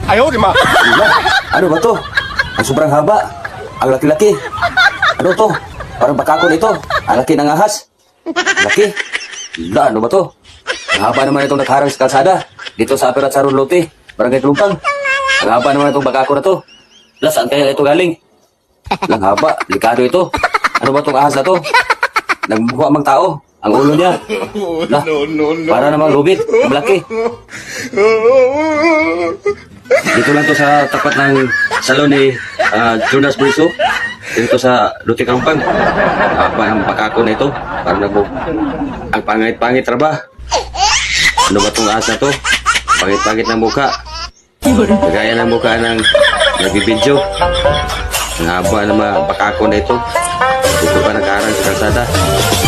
Ayaw, di ma. Diba? Ano ba to? Ang sobrang haba. Ang laki-laki. Ano to? Parang bakakon ito. Ang laki ng ahas. Laki. Wala, ano ba to? Ang haba naman itong nakaharang sa kalsada. Dito sa Aperat Sarun Lote. Barangay Tulumpang. Ang haba naman itong bakakon na to. Wala, saan kaya ito galing? Ang haba. Delikado ito. Ano ba itong ahas na to? Nagbuha mang tao. Ang ulo niya. Wala, para namang lubid. Ang laki. Dito lang to sa tapat ng salon ni Jonas Briso. Dito sa Lote Kampang. Haba ang bakakon na ito. Parang ang pangit-pangit traba. Ano ba itong ahas na to? Pangit-pangit ng mukha. Kagaya ng mukha ng nagbibidyo. Ang haba ng mga bakakon na ito. Dito pa nakaharang sa kalsada.